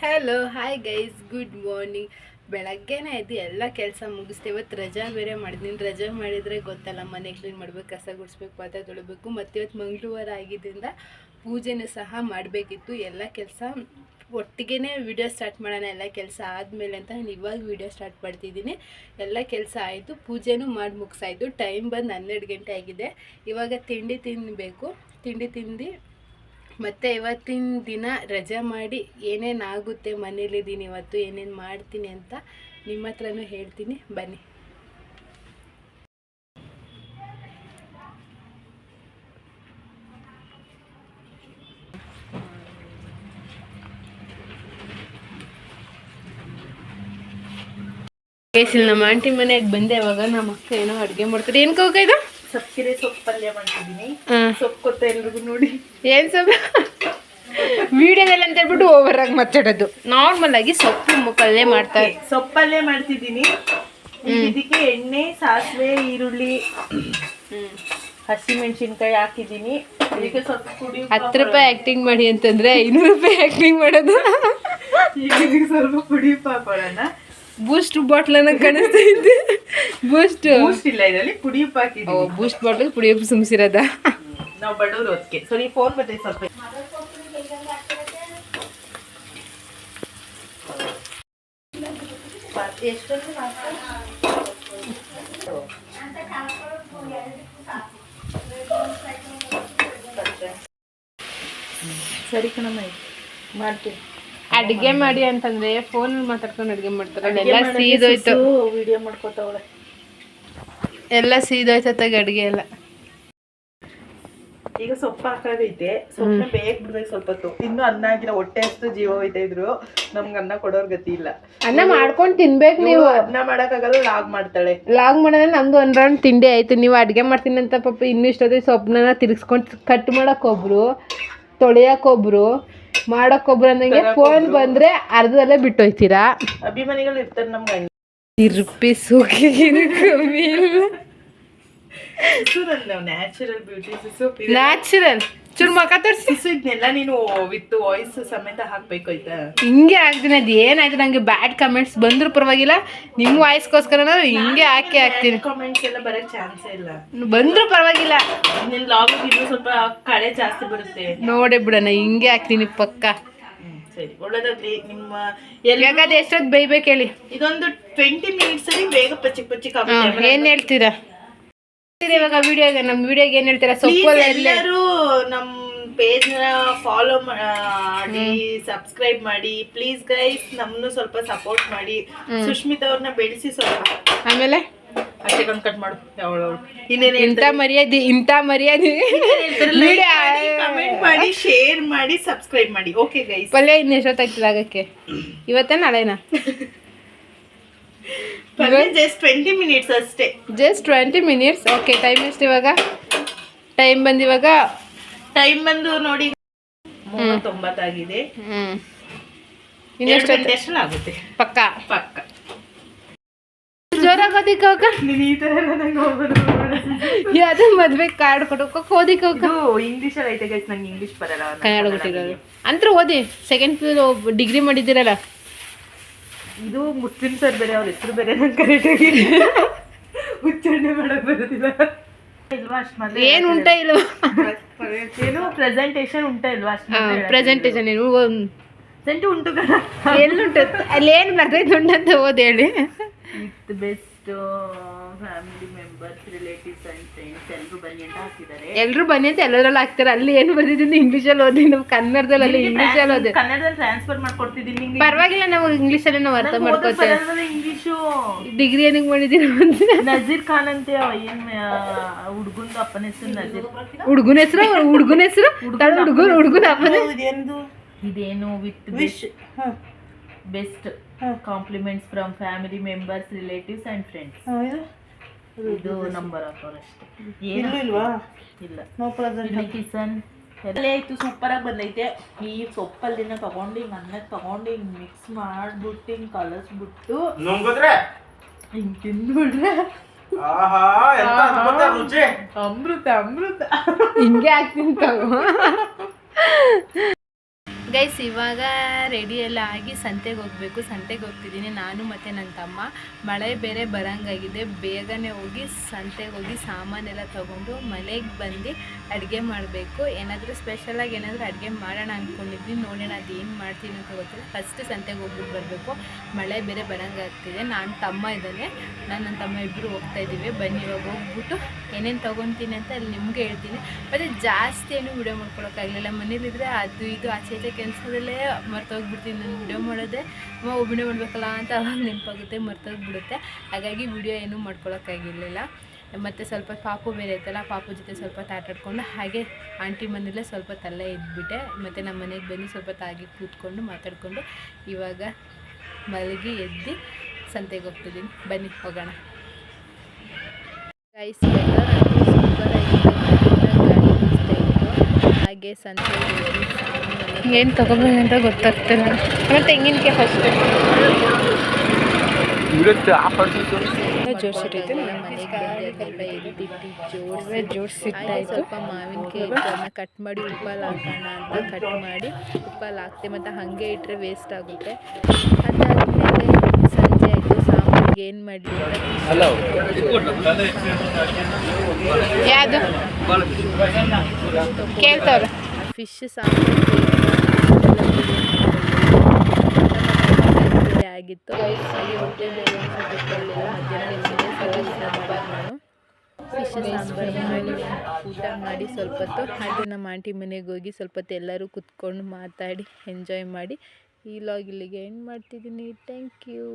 Hello hi guys, good morning. ಬೆಳಗ್ಗೆನೇ ಎದ್ದು ಎಲ್ಲ ಕೆಲಸ ಮುಗಿಸ್ತೆ. ಇವತ್ತು ರಜಾ ಬೇರೆ ಮಾಡಿದ್ದೀನಿ. ರಜಾ ಮಾಡಿದರೆ ಗೊತ್ತಲ್ಲ, ಮನೆ ಕ್ಲೀನ್ ಮಾಡಬೇಕು, ಕಸ ಗುಡಿಸ್ಬೇಕು, ಪಾತ್ರೆ ತೊಳಿಬೇಕು. ಮತ್ತು ಇವತ್ತು ಮಂಗಳವಾರ ಆಗಿದ್ದರಿಂದ ಪೂಜೆನೂ ಸಹ ಮಾಡಬೇಕಿತ್ತು. ಎಲ್ಲ ಕೆಲಸ ಒಟ್ಟಿಗೆ ವಿಡಿಯೋ ಸ್ಟಾರ್ಟ್ ಮಾಡೋಣ, ಎಲ್ಲ ಕೆಲಸ ಆದಮೇಲೆ ಅಂತ ನಾನು ಇವಾಗ ವಿಡಿಯೋ ಸ್ಟಾರ್ಟ್ ಮಾಡ್ತಿದ್ದೀನಿ. ಎಲ್ಲ ಕೆಲಸ ಆಯಿತು, ಪೂಜೆನೂ ಮಾಡಿ ಮುಗಿಸಾಯಿತು. ಟೈಮ್ ಬಂದು 12 ಗಂಟೆ ಆಗಿದೆ. ಇವಾಗ ತಿಂಡಿ ತಿನ್ನಬೇಕು. ತಿಂಡಿ ತಿಂದು ಮತ್ತು ಇವತ್ತಿನ ದಿನ ರಜೆ ಮಾಡಿ ಏನೇನು ಆಗುತ್ತೆ, ಮನೇಲಿದ್ದೀನಿ ಇವತ್ತು ಏನೇನು ಮಾಡ್ತೀನಿ ಅಂತ ನಿಮ್ಮ ಹತ್ರನೂ ಹೇಳ್ತೀನಿ, ಬನ್ನಿ. ನಮ್ಮ ಆಂಟಿ ಮನೆಗೆ ಬಂದೆ. ಇವಾಗ ನಮ್ಮ ಅಕ್ಕ ಏನೋ ಅಡುಗೆ ಮಾಡ್ತಾರೆ. ಏನು ಕೋಕ ಇದು? ಸೊಪ್ಪಿರೆ ಸೊಪ್ಪು ಪಲ್ಯ ಮಾಡ್ತಿದ್ದೀನಿ. ಸೊಪ್ಪು ಕೊತ್ತ ಎಲ್ರಿಗೂ ನೋಡಿ. ಏನು ಸೊಪ್ಪು ವಿಡಿಯೋದಲ್ಲಿ ಅಂತ ಹೇಳ್ಬಿಟ್ಟು ಓವರ್ ಆಗಿ ಮಾತಾಡೋದು. ನಾರ್ಮಲ್ ಆಗಿ ಸೊಪ್ಪು ಪಲ್ಯ ಮಾಡ್ತಾರೆ. ಸೊಪ್ಪಲ್ಲೇ ಮಾಡ್ತಿದ್ದೀನಿ. ಇದಕ್ಕೆ ಎಣ್ಣೆ, ಸಾಸಿವೆ, ಈರುಳ್ಳಿ, ಹಸಿಮೆಣಸಿನ್ಕಾಯಿ ಹಾಕಿದ್ದೀನಿ. ಇದಕ್ಕೆ ಸ್ವಲ್ಪ ಪುಡಿ. 10 ರೂಪಾಯಿ ಆ್ಯಕ್ಟಿಂಗ್ ಮಾಡಿ ಅಂತಂದರೆ 500 ರೂಪಾಯಿ ಆ್ಯಕ್ಟಿಂಗ್ ಮಾಡೋದು. ಇದಕ್ಕೆ ಸ್ವಲ್ಪ ಪುಡಿ ಹಾಕೊಳ್ಳೋಣ. ಬೂಸ್ಟ್ ಬಾಟ್ಲನ್ನ ಕಾಣಿಸ್ತಾ ಇದ್ದೆ. ಬೂಸ್ಟ್ ಇಲ್ಲ, ಇದರಲ್ಲಿ ಪುಡಿ ಉಪ್ಪು ಹಾಕಿದ್ದೀನಿ. ಬೂಸ್ಟ್ ಬಾಟ್ಲ್ ಪುಡಿ ಉಪ್ಪು ಸುಮ್ಸಿರೋದ. ನಾವು ಬಡವರು ಅದಕ್ಕೆ. ಸರಿ, ಫೋನ್ ಬರ್ತೈತೆ ಸ್ವಲ್ಪ. ಸರಿ ಕಣಮ್ಮ, ಮಾಡ್ತೀನಿ. ಅಡ್ಗೆ ಮಾಡಿ ಅಂತಂದ್ರೆ ಫೋನ್ ಮಾತಾಡ್ಕೊಂಡು ಅಡ್ಗೆ ಮಾಡ್ತಾರೆ. ಎಲ್ಲ ಸೀದೋಯ್ತು. ವಿಡಿಯೋ ಮಾಡ್ಕೋತಾವಳೆ. ಎಲ್ಲ ಸೀದೋಯ್ತತ್ತಾಗ ಅಡ್ಗೆ ಎಲ್ಲ. ಈಗ ಸೊಪ್ಪು ಹಾಕಾಗೈತೆ. ಸೊಪ್ಪನ್ನ ಬೇಗ ಬಿಡ್ಬೇಕು ಸ್ವಲ್ಪ ಹೊತ್ತು. ಇನ್ನು ಅನ್ನ ಆಗಿಲ್ಲ, ಹೊಟ್ಟೆ ಅಷ್ಟು ಜೀವ ಹೋಯ್ತಾ ಇದ್ರು. ನಮ್ಗೆ ಅನ್ನ ಕೊಡೋರ್ ಗತಿ ಇಲ್ಲ. ಅನ್ನ ಮಾಡ್ಕೊಂಡು ತಿನ್ಬೇಕು ನೀವು. ಅನ್ನ ಮಾಡಕ್ಕಾಗಲ್ಲ, ಲಾಗ್ ಮಾಡ್ತಾಳೆ. ಲಾಗ್ ಮಾಡೋದ್ರೆ ನಮ್ದು 1 ರೌಂಡ್ ತಿಂಡಿ ಆಯ್ತು. ನೀವು ಅಡ್ಗೆ ಮಾಡ್ತೀನಿ ಅಂತ ಪಾಪ ಇನ್ನೂ ಇಷ್ಟೊತ್ತಿಗೆ ಸೊಪ್ಪನ್ನ ತಿರ್ಗಿಸ್ಕೊಂಡು ಕಟ್ ಮಾಡಕ್ಕೊಬ್ರು, ತೊಳೆಯಕ್ಕೊಬ್ರು, ಮಾಡಕ್ಕೊಬ್ರು ಅನ್ನಂಗೆ ಫೋನ್ ಬಂದ್ರೆ ಅರ್ಧದಲ್ಲೇ ಬಿಟ್ಟೋಯ್ತೀರಾ. ಅಭಿಮಾನಿಗಳು ಇರ್ತಾರೆ ನಮ್ಗೆ. ರೂಪೀಸು ಕಮ್ಮಿ ಇಲ್ಲ. Natural beauty. ನ್ಯಾಚುರಲ್ ಚೂರು ಮಕ್ಕ ತೋರಿಸಿ. ಇದನ್ನೆಲ್ಲ ನೀನು ವಿತ್ ವಾಯ್ಸ್ ಸಮೇತ ಹಾಕ್ಬೇಕು ಆಯ್ತಾ? ಹಿಂಗೆ ಹಾಕ್ತೀನಿ. ಅದು ಏನಾಯ್ತು, ನಂಗೆ ಬ್ಯಾಡ್ ಕಮೆಂಟ್ಸ್ ಬಂದ್ರು ಪರವಾಗಿಲ್ಲ, ನಿಮ್ಮ ವಾಯ್ಸ್ಗೋಸ್ಕರ ನಾನು ಹಿಂಗೆ ಹಾಕ್ತೀನಿ. ಕಮೆಂಟ್ಸ್ ಎಲ್ಲ ಬರಕ್ ಚಾನ್ಸೇ ಇಲ್ಲ. ಬಂದ್ರು ಪರವಾಗಿಲ್ಲ. ನಿನ್ನ ಲಾಗ್ ಇನ್ನೂ ಸ್ವಲ್ಪ ಕಳೆ ಜಾಸ್ತಿ ಬರುತ್ತೆ. ನೋಡೇ ಬಿಡೋಣ, ಹಿಂಗೆ ಹಾಕ್ತೀನಿ ಪಕ್ಕ. ಸರಿ, ಒಳ್ಳೆದಾಗ್ಲಿ. ನಿಮ್ಮ ಯಾಕಂದ್ರೆ ಎಷ್ಟೊತ್ತು ಬೇಯ್ಬೇಕು ಹೇಳಿ? ಇದೊಂದು 20 ಮಿನಿಟ್ಸ್ ಅಲ್ಲಿ ಬೇಗ ಪಚ್ಚಿಕ್ ಆಗುತ್ತೆ. ಏನ್ ಹೇಳ್ತೀರಾ ಇವಾಗ ವಿಡಿಯೋಗೆ? ನಮ್ಮ ವಿಡಿಯೋಗೆ ಏನ್ ಹೇಳ್ತೀರಾ? ಸೊಪ್ಪಲ್ಲ ಎಲ್ಲರೂ ನಮ್ಮ ಪೇಜ್ ನ ಫಾಲೋ ಮಾಡಿ, ಸಬ್ಸ್ಕ್ರೈಬ್ ಮಾಡಿ ಪ್ಲೀಸ್ ಗೈಸ್. ನಮ್ಮನ್ನು ಸ್ವಲ್ಪ ಸಪೋರ್ಟ್ ಮಾಡಿ. ಸುಷ್ಮಿತಾ ಅವ್ರನ್ನ ಬೆಳೆಸಿ ಸ್ವಲ್ಪ. ಆಮೇಲೆ ಅಷ್ಟೇ ಕಟ್ ಮಾಡು. ಇಂಥ ಮರ್ಯಾದೆ ಕಮೆಂಟ್ ಮಾಡಿ, ಶೇರ್ ಮಾಡಿ, ಸಬ್ಸ್ಕ್ರೈಬ್ ಮಾಡಿ. Okay guys. ಪಲ್ಯ ಇನ್ನು ಎಷ್ಟೊತ್ತಾಗ್ತದೆ ಆಗಕ್ಕೆ? ಇವತ್ತೇ ನಾಳೆನಾ? ಜಸ್ಟ್ 20 ಮಿನಿಟ್ಸ್ ಅಷ್ಟೇ. Just 20 minutes. ಓಕೆ. ಟೈಮ್ ಎಷ್ಟು ಇವಾಗ? ಟೈಮ್ ಬಂದು ನೋಡಿ 3:09 ಆಗಿದೆ. ಇನ್ನೆಷ್ಟು ಆಗುತ್ತೆ? ಪಕ್ಕ ಜೋರಾಗೋದಿಕ್ಕ ಯಾವ್ದು ಮದ್ವೆ ಕಾರ್ಡ್ ಕೊಟ್ಟು ಓದಿಕ. ಇಂಗ್ಲಿಷ್ ಐತೆ ಗೈಸ್, ನಂಗೆ ಇಂಗ್ಲಿಷ್ ಬರಲ್ಲ. ಕನ್ನಡ ಕೊಟ್ಟಿರೋದು ಅಂತ ಓದಿ. ಸೆಕೆಂಡ್ ಡಿಗ್ರಿ ಮಾಡಿದ್ದೀರಲ್ಲ. ಇದು ಮುಸ್ಲಿಮ್ಸ್ ಅವ್ರು ಬೇರೆ, ಅವ್ರ ಹೆಸರು ಬೇರೆ, ನಂಗೆ ಕರೆಕ್ಟಾಗಿ ಉಚ್ಚಾರಣೆ ಮಾಡಕ್ ಬರೋದಿಲ್ಲ. ಇಲ್ವಾ ಅಷ್ಟು? ಏನು ಉಂಟ ಇಲ್ವಾ? ಏನು ಪ್ರೆಸೆಂಟೇಷನ್ ಉಂಟ ಇಲ್ವಾ? ಪ್ರೆಸೆಂಟೇಷನ್ ಏನು ಉಂಟು ಕಣ. ಎಲ್ಲುಂಟು ಅಲ್ಲಿ ಏನು ಬರ್ತೈತೆ ಉಂಟಂತ ಓದಿ ಹೇಳಿ. With best family members, relatives and friends ಎಲ್ಲರೂ ಬನ್ನಿ ಅಂತ ಹಾಕಿದ್ದಾರೆ. ಎಲ್ಲರೂ ಬನ್ನಿ ಅಂತ ಎಲ್ಲರಲ್ಲಿ ಹಾಕ್ತಾರೆ. ಅಲ್ಲಿ ಏನು ಬರ್ತಿದ್ದೀನಿ ಇಂಗ್ಲೀಷಲ್ಲಿ ಓದಿ, ನಾವು ಕನ್ನಡದಲ್ಲಿ ಅಲ್ಲಿ ಇಂಗ್ಲೀಷಲ್ಲಿ ಓದಿ. ಕನ್ನಡದಲ್ಲಿ ಟ್ರಾನ್ಸ್ಫರ್ ಮಾಡ್ಕೊಡ್ತಿದ್ದೀನಿ. ಪರವಾಗಿಲ್ಲ, ನಾವು ಇಂಗ್ಲೀಷಲ್ಲಿ ನಾವು ಅರ್ಥ ಮಾಡ್ಕೊತೇವೆ. ಇಂಗ್ಲೀಷು ಡಿಗ್ರಿ ಏನಕ್ಕೆ ಮಾಡಿದ್ದೀರ? ನಜೀರ್ ಖಾನ್ ಅಂತ ಏನ್ ಹುಡುಗಂದು ಅಪ್ಪನ ಹೆಸರು ನಜೀರ್. ಹುಡುಗನ ಹೆಸರು ಹುಡುಗನ ಅಪ್ಪನ ಇದೇನು with best compliments from family members, relatives and friends. ಇದು ನಂಬರ್ ಹಾಕೋರಷ್ಟೇ. ಏನು ಇಲ್ವಾ? ಇಲ್ಲ. ಕಿಸನ್ ಎಲ್ಲ ಆಯ್ತು. ಸೂಪರ್ ಆಗಿ ಬಂದೈತೆ. ಈ ಸೊಪ್ಪಲ್ಲಿನ ತಗೊಂಡು ಹಿಂಗೆ ಅನ್ನ ತಗೊಂಡು ಹಿಂಗೆ ಮಿಕ್ಸ್ ಮಾಡ್ಬಿಟ್ಟು ಹಿಂಗೆ ಕಲಸ್ಬಿಟ್ಟು ಹಿಂಗೆ ತಿಂದ್ಬಿಟ್ರೆ ಅಮೃತ. ಹಿಂಗೆ ಹಾಕ್ತೀನಿ ತಗೋ. ಗೈಸ್ ಇವಾಗ ರೆಡಿ ಎಲ್ಲ ಆಗಿ ಸಂತೆಗೆ ಹೋಗಬೇಕು. ಸಂತೆಗೆ ಹೋಗ್ತಿದ್ದೀನಿ ನಾನು ಮತ್ತು ನನ್ನ ತಮ್ಮ. ಮಳೆ ಬೇರೆ ಬರೋಂಗಾಗಿದೆ. ಬೇಗನೆ ಹೋಗಿ ಸಂತೆಗೆ ಹೋಗಿ ಸಾಮಾನೆಲ್ಲ ತೊಗೊಂಡು ಮನೆಗೆ ಬಂದು ಅಡುಗೆ ಮಾಡಬೇಕು. ಏನಾದರೂ ಸ್ಪೆಷಲಾಗಿ ಏನಾದರೂ ಅಡುಗೆ ಮಾಡೋಣ ಅಂದ್ಕೊಂಡಿದ್ವಿ. ನೋಡೋಣ ಅದು ಏನು ಮಾಡ್ತೀನಿ ಅಂತ ಗೊತ್ತಿಲ್ಲ. ಫಸ್ಟ್ ಸಂತೆಗೆ ಹೋಗ್ಬಿಟ್ಟು ಬರಬೇಕು. ಮಳೆ ಬೇರೆ ಬರೋಂಗಾಗ್ತಿದೆ. ನಾನು ತಮ್ಮ ಇದ್ದಾನೆ, ನನ್ನ ತಮ್ಮ ಇಬ್ಬರು ಹೋಗ್ತಾಯಿದ್ದೀವಿ. ಬನ್ನಿ ಇವಾಗ ಹೋಗ್ಬಿಟ್ಟು ಏನೇನು ತೊಗೊತೀನಿ ಅಂತ ಅಲ್ಲಿ ನಿಮಗೆ ಹೇಳ್ತೀನಿ. ಮತ್ತು ಜಾಸ್ತಿ ಏನು ವಿಡಿಯೋ ಮಾಡ್ಕೊಳಕ್ಕಾಗಲಿಲ್ಲ. ಮನೇಲಿದ್ದರೆ ಅದು ಇದು ಆಚೆ ಕೆಲಸದಲ್ಲೇ ಮರ್ತೋಗ್ಬಿಡ್ತೀನಿ. ನಾನು ವಿಡಿಯೋ ಮಾಡೋದೇ ವಿಡಿಯೋ ಮಾಡಬೇಕಲ್ಲ ಅಂತ ಅವಾಗ ನೆನಪಾಗುತ್ತೆ, ಮರ್ತೋಗ್ಬಿಡುತ್ತೆ. ಹಾಗಾಗಿ ವಿಡಿಯೋ ಏನೂ ಮಾಡ್ಕೊಳಕ್ಕಾಗಿರಲಿಲ್ಲ. ಮತ್ತು ಸ್ವಲ್ಪ ಪಾಪು ಬೇರೆ ಇತ್ತಲ್ಲ, ಪಾಪು ಜೊತೆ ಸ್ವಲ್ಪ ಆಟಾಡ್ಕೊಂಡು ಹಾಗೆ ಆಂಟಿ ಮನೇಲೇ ಸ್ವಲ್ಪ ತಲೆ ಇದ್ಬಿಟ್ಟೆ. ಮತ್ತು ನಮ್ಮ ಮನೆಗೆ ಬಂದು ಸ್ವಲ್ಪ ತಾಗಿ ಕೂತ್ಕೊಂಡು ಮಾತಾಡಿಕೊಂಡು ಇವಾಗ ಮಲಗಿ ಎದ್ದು ಸಂತೆಗೆ ಹೋಗ್ತಿದ್ದೀನಿ. ಬನ್ನಿ ಹೋಗೋಣ. ಗೈಸ್ ವೆದರ್ ಅಂತೂ ಸೂಪರ್ ಆಗಿದೆ. ಗಾಳಿ ಬೀಸ್ತಾ ಇತ್ತು. ಹಾಗೆ ಸಂತೆಗೆ ಏನು ತೊಗೋಬೇಕು ಅಂತ ಗೊತ್ತಾಗ್ತಿಲ್ಲ. ಆಮೇಲೆ ತೆಂಗಿನಕಾಯಿ ಫಸ್ಟ್ ಜೋಡಿಸಿಟ್ಟೈತೆ. ಮನೆಗೆ ಬಂದೆಲ್ಲ ಎದ್ದಿಟ್ಟು ಜೋಡಿಸಿಟ್ಟಾಯ್ತು. ಸ್ವಲ್ಪ ಮಾವಿನಕಾಯಿ ಅದನ್ನು ಕಟ್ ಮಾಡಿ ಉಪ್ಪಲ್ಲಿ ಹಾಕೋಣ ಅಂತ ಕಟ್ ಮಾಡಿ ಉಪ್ಪಲ್ಲಿ ಹಾಕ್ತೆ. ಮತ್ತು ಹಾಗೆ ಇಟ್ಟರೆ ವೇಸ್ಟ್ ಆಗುತ್ತೆ. ಅದಾದಮೇಲೆ ಸಂಜೆ ಆಯಿತು. ಸಾಂಬಾರಿಗೆ ಏನು ಮಾಡಲಿ ಯಾವುದು ಕೇಳ್ತವ್ರೆ. ಫಿಶ್ ಸಾಂಬಾರು ಆಗಿತ್ತು. ಹಾಗೆ ಹೊಟ್ಟೆ ಬೇರೆ ಮಧ್ಯಾಹ್ನ ನಾನು ಫಿಶ್ ಸಾಂಬಾರು ಮಾಡಿ ಊಟ ಮಾಡಿ ಸ್ವಲ್ಪ ಹೊತ್ತು ಹಾಗೆ ನಮ್ಮ ಆಂಟಿ ಮನೆಗೆ ಹೋಗಿ ಸ್ವಲ್ಪ ಹೊತ್ತು ಎಲ್ಲರೂ ಕುತ್ಕೊಂಡು ಮಾತಾಡಿ ಎಂಜಾಯ್ ಮಾಡಿ ಈ ಲಾಗ್ ಇಲ್ಲಿಗೆ ಎಂಡ್ ಮಾಡ್ತಿದ್ದೀನಿ. Thank you.